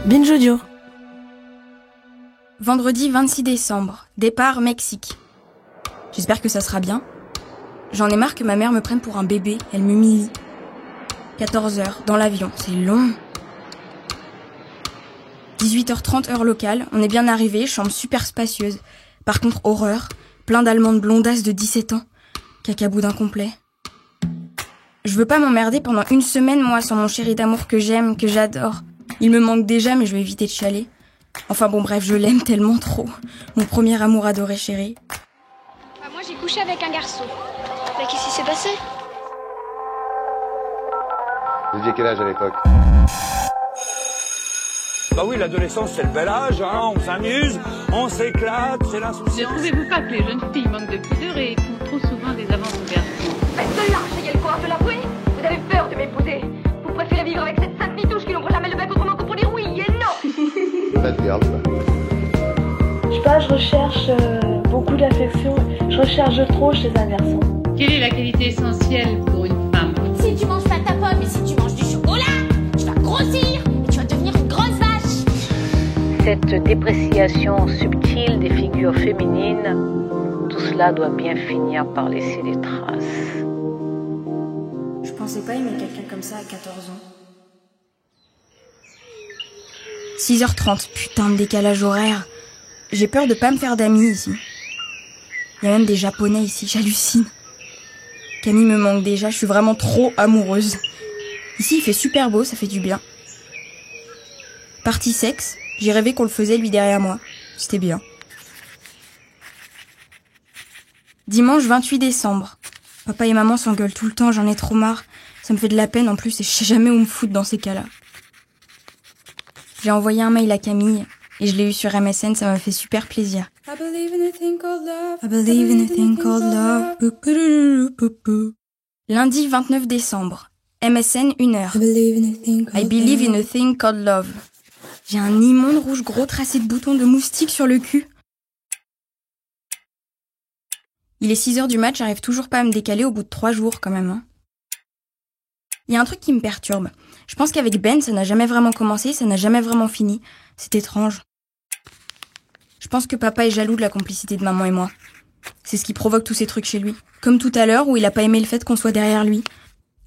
Binge Audio. Vendredi 26 décembre, départ Mexique. J'espère que ça sera bien. J'en ai marre que ma mère me prenne pour un bébé, elle m'humilie. 14h, dans l'avion, c'est long. 18h30 heure locale, on est bien arrivé, chambre super spacieuse. Par contre, horreur, plein d'Allemandes blondasses de 17 ans. Cacaboudin complet. Je veux pas m'emmerder pendant une semaine, moi, sans mon chéri d'amour que j'aime, que j'adore. Il me manque déjà, mais je vais éviter de chialer. Enfin bon, bref, je l'aime tellement trop. Mon premier amour adoré, chéri. Moi, j'ai couché avec un garçon. Mais qu'est-ce qui s'est passé? Vous aviez quel âge à l'époque? Bah oui, l'adolescence, c'est le bel âge, hein. On s'amuse, on s'éclate, c'est l'insouciance. Ne trouvez-vous pas que les jeunes filles manquent de pudeur et font trop souvent des avances aux garçons? Faites de l'art, ayez le courage de l'avouer. Vous avez peur de m'épouser. Vous préférez vivre avec cette sainte mitouche qui n'ouvre jamais le bec autrement que pour dire oui et non. Bad girl, quoi. Je sais pas, je recherche beaucoup d'affection. Je recherche trop chez un garçon. Quelle est la qualité essentielle pour une femme? Si tu manges pas ta pomme et si tu manges du chocolat, tu vas grossir et tu vas devenir une grosse vache. Cette dépréciation subtile des figures féminines, tout cela doit bien finir par laisser des traces. Je pensais pas aimer quelqu'un comme ça à 14 ans. 6h30, putain de décalage horaire. J'ai peur de pas me faire d'amis ici. Il y a même des Japonais ici, j'hallucine. Camille me manque déjà, je suis vraiment trop amoureuse. Ici il fait super beau, ça fait du bien. Partie sexe, j'ai rêvé qu'on le faisait lui derrière moi. C'était bien. Dimanche 28 décembre. Papa et maman s'engueulent tout le temps, j'en ai trop marre. Ça me fait de la peine en plus et je sais jamais où me foutre dans ces cas-là. J'ai envoyé un mail à Camille et je l'ai eu sur MSN, ça m'a fait super plaisir. I believe in a thing called love. I believe in a thing called love. Lundi 29 décembre. MSN 1h. I believe in a thing called love. J'ai un immonde rouge gros tracé de boutons de moustique sur le cul. Il est 6h du mat, j'arrive toujours pas à me décaler au bout de 3 jours quand même. Il y a un truc qui me perturbe. Je pense qu'avec Ben, ça n'a jamais vraiment commencé, ça n'a jamais vraiment fini. C'est étrange. Je pense que papa est jaloux de la complicité de maman et moi. C'est ce qui provoque tous ces trucs chez lui. Comme tout à l'heure où il a pas aimé le fait qu'on soit derrière lui.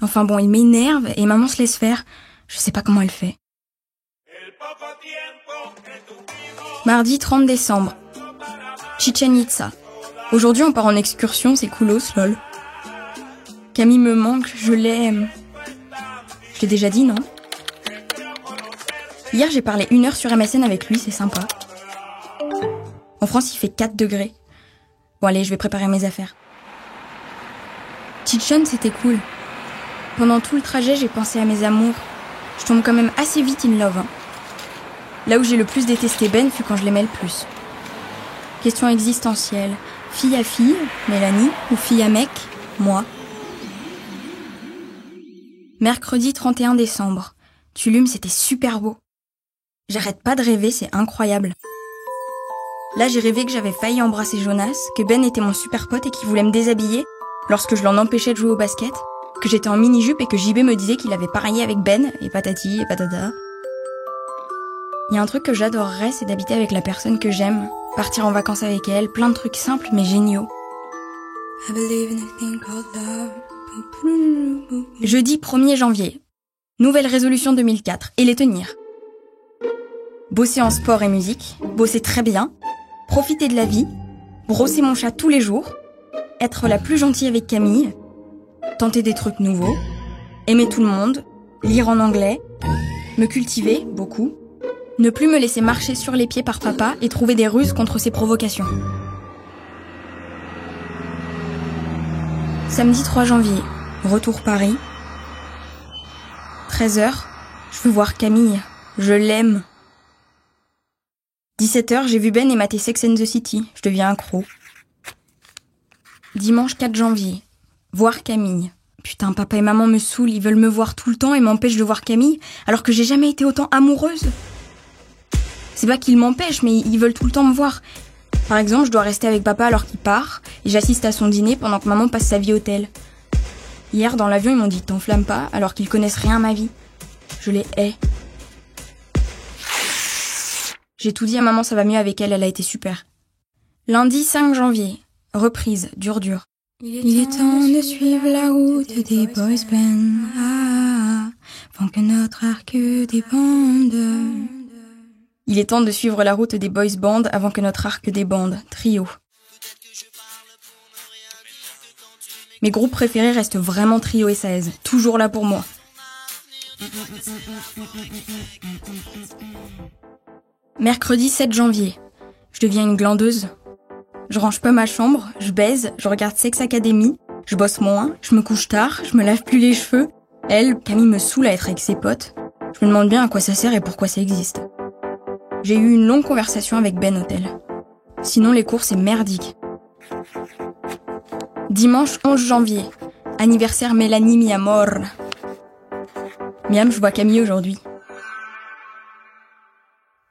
Enfin bon, il m'énerve et maman se laisse faire. Je sais pas comment elle fait. Mardi 30 décembre. Chichen Itza. Aujourd'hui, on part en excursion, c'est coolos, lol. Camille me manque, je l'aime. Je l'ai déjà dit, non? Hier, j'ai parlé 1 heure sur MSN avec lui, c'est sympa. En France, il fait 4 degrés. Bon, allez, je vais préparer mes affaires. Chichen, c'était cool. Pendant tout le trajet, j'ai pensé à mes amours. Je tombe quand même assez vite in love. Là où j'ai le plus détesté Ben fut quand je l'aimais le plus. Question existentielle. Fille à fille, Mélanie, ou fille à mec, moi. Mercredi 31 décembre. Tulum, c'était super beau. J'arrête pas de rêver, c'est incroyable. Là, j'ai rêvé que j'avais failli embrasser Jonas, que Ben était mon super pote et qu'il voulait me déshabiller lorsque je l'en empêchais de jouer au basket, que j'étais en mini-jupe et que JB me disait qu'il avait parié avec Ben, et patati et patata. Il y a un truc que j'adorerais, c'est d'habiter avec la personne que j'aime, partir en vacances avec elle, plein de trucs simples mais géniaux. Jeudi 1er janvier. Nouvelle résolution 2004, et les tenir. Bosser en sport et musique, bosser très bien, profiter de la vie, brosser mon chat tous les jours, être la plus gentille avec Camille, tenter des trucs nouveaux, aimer tout le monde, lire en anglais, me cultiver, beaucoup, ne plus me laisser marcher sur les pieds par papa et trouver des ruses contre ses provocations. Samedi 3 janvier, retour Paris. 13h, je veux voir Camille, je l'aime. 17h, j'ai vu Ben et maté Sex and the City, je deviens accro. Dimanche 4 janvier, voir Camille. Putain, papa et maman me saoulent, ils veulent me voir tout le temps et m'empêchent de voir Camille, alors que j'ai jamais été autant amoureuse. C'est pas qu'ils m'empêchent, mais ils veulent tout le temps me voir. Par exemple, je dois rester avec papa alors qu'il part, et j'assiste à son dîner pendant que maman passe sa vie au tel. Hier, dans l'avion, ils m'ont dit « T'enflamme pas », alors qu'ils connaissent rien à ma vie. Je les hais. J'ai tout dit à maman, ça va mieux avec elle, elle a été super. Lundi 5 janvier, reprise, dur. Il est temps de suivre la route des boys bands, avant que notre arc débande. Il est temps de suivre la route des boys bands avant que notre arc débande, trio. Mes groupes préférés restent vraiment Trio et Saez, toujours là pour moi. Mercredi 7 janvier, je deviens une glandeuse. Je range pas ma chambre, je baise, je regarde Sex Academy, je bosse moins, je me couche tard, je me lave plus les cheveux. Elle, Camille, me saoule à être avec ses potes. Je me demande bien à quoi ça sert et pourquoi ça existe. J'ai eu une longue conversation avec Ben Hôtel. Sinon, les cours, c'est merdique. Dimanche 11 janvier, anniversaire Mélanie mi amor. Miam, je vois Camille aujourd'hui.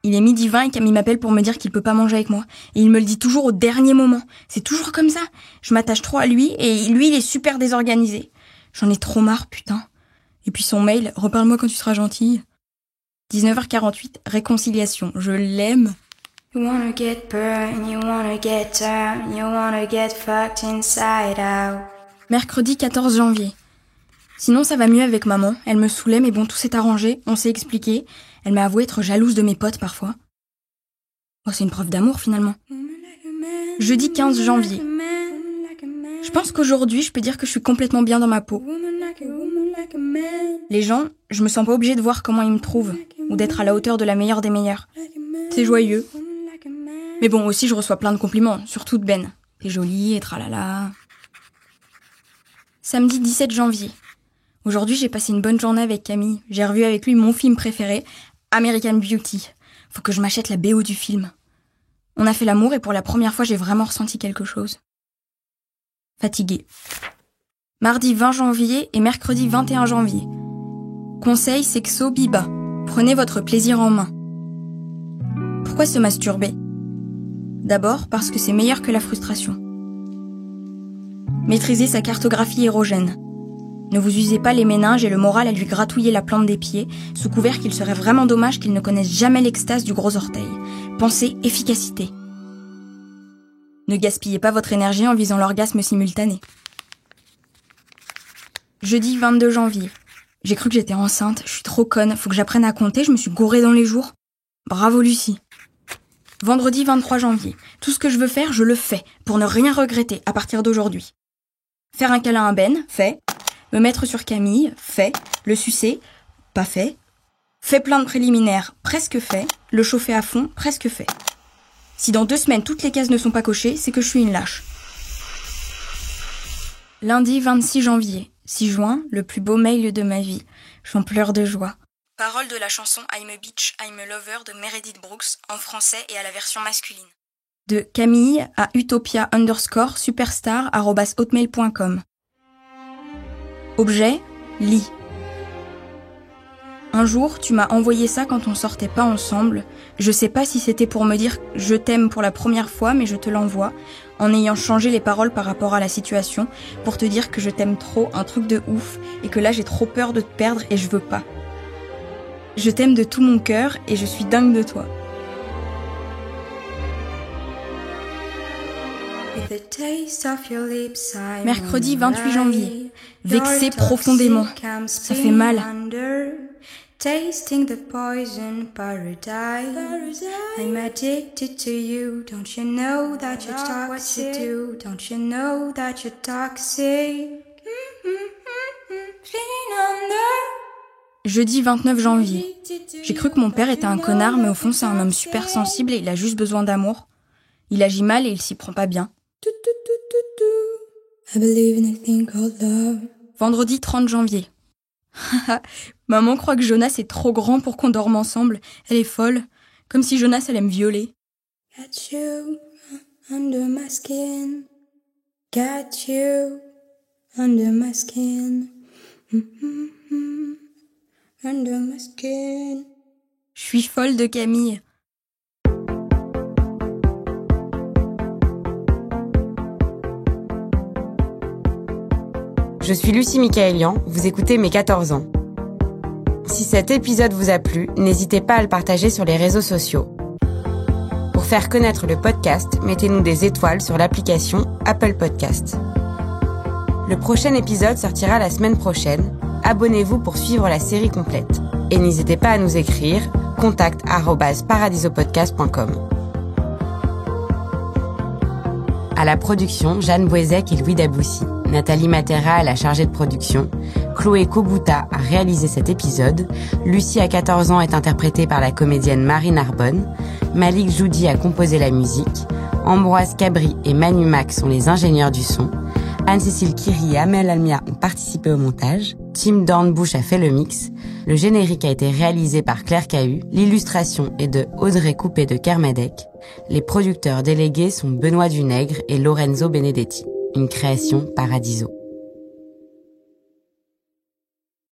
Il est 12h20 et Camille m'appelle pour me dire qu'il peut pas manger avec moi. Et il me le dit toujours au dernier moment. C'est toujours comme ça. Je m'attache trop à lui et lui, il est super désorganisé. J'en ai trop marre, putain. Et puis son mail, reparle-moi quand tu seras gentille. 19h48, réconciliation. Je l'aime. You wanna get burned, you wanna get turned, you wanna get fucked inside out. Mercredi 14 janvier. Sinon, ça va mieux avec maman. Elle me saoulait, mais bon, tout s'est arrangé. On s'est expliqué. Elle m'a avoué être jalouse de mes potes parfois. Oh, c'est une preuve d'amour finalement. Jeudi 15 janvier. Je pense qu'aujourd'hui, je peux dire que je suis complètement bien dans ma peau. Les gens, je me sens pas obligée de voir comment ils me trouvent, ou d'être à la hauteur de la meilleure des meilleures. C'est joyeux. Mais bon, aussi, je reçois plein de compliments, surtout de Ben. T'es jolie, et tralala. Samedi 17 janvier. Aujourd'hui, j'ai passé une bonne journée avec Camille. J'ai revu avec lui mon film préféré, American Beauty. Faut que je m'achète la BO du film. On a fait l'amour et pour la première fois, j'ai vraiment ressenti quelque chose. Fatiguée. Mardi 20 janvier et mercredi 21 janvier. Conseil sexo biba. Prenez votre plaisir en main. Pourquoi se masturber ? D'abord parce que c'est meilleur que la frustration. Maîtrisez sa cartographie érogène. Ne vous usez pas les méninges et le moral à lui gratouiller la plante des pieds, sous couvert qu'il serait vraiment dommage qu'il ne connaisse jamais l'extase du gros orteil. Pensez efficacité. Ne gaspillez pas votre énergie en visant l'orgasme simultané. Jeudi 22 janvier. J'ai cru que j'étais enceinte, je suis trop conne, faut que j'apprenne à compter, je me suis gourée dans les jours. Bravo Lucie. Vendredi 23 janvier. Tout ce que je veux faire, je le fais, pour ne rien regretter à partir d'aujourd'hui. Faire un câlin à Ben, fait. Me mettre sur Camille, fait. Le sucer, pas fait. Fait plein de préliminaires, presque fait. Le chauffer à fond, presque fait. Si dans 2 semaines toutes les cases ne sont pas cochées, c'est que je suis une lâche. Lundi 26 janvier. 6 juin, le plus beau mail de ma vie. J'en pleure de joie. Paroles de la chanson I'm a Bitch, I'm a Lover de Meredith Brooks, en français et à la version masculine. De Camille à utopia_superstar@hotmail.com. Objet, lit. Un jour, tu m'as envoyé ça quand on sortait pas ensemble. Je sais pas si c'était pour me dire « je t'aime » pour la première fois, mais je te l'envoie, en ayant changé les paroles par rapport à la situation, pour te dire que je t'aime trop, un truc de ouf, et que là j'ai trop peur de te perdre et je veux pas. Je t'aime de tout mon cœur et je suis dingue de toi. Mercredi 28 janvier. Vexée profondément. Ça fait mal. Tasting the poison paradise. I'm addicted to you. Don't you know that you're toxic too? Don't you know that you're toxic? Jeudi 29 janvier. J'ai cru que mon père était un connard, mais au fond c'est un homme super sensible et il a juste besoin d'amour. Il agit mal et il s'y prend pas bien. I believe in a thing called love. Vendredi 30 janvier. Maman croit que Jonas est trop grand pour qu'on dorme ensemble. Elle est folle. Comme si Jonas allait me violer. Got you under my skin. Got you under my skin. Under my skin. Je suis folle de Camille. Je suis Lucie Michaelian, vous écoutez Mes 14 ans. Si cet épisode vous a plu, n'hésitez pas à le partager sur les réseaux sociaux. faire connaître le podcast, mettez-nous des étoiles sur l'application Apple Podcast. Le prochain épisode sortira la semaine prochaine. Abonnez-vous pour suivre la série complète. Et n'hésitez pas à nous écrire contact@paradisopodcast.com. À la production, Jeanne Boisec et Louis Daboussi. Nathalie Matera est la chargée de production. Chloé Kobuta a réalisé cet épisode. Lucie à 14 ans est interprétée par la comédienne Marie Narbonne. Malik Joudi a composé la musique. Ambroise Cabri et Manu Mac sont les ingénieurs du son. Anne-Cécile Kiri et Amel Almia ont participé au montage. Tim Dornbush a fait le mix. Le générique a été réalisé par Claire Cahu. L'illustration est de Audrey Coupé de Kermadec. Les producteurs délégués sont Benoît Dunègre et Lorenzo Benedetti. Une création Paradiso.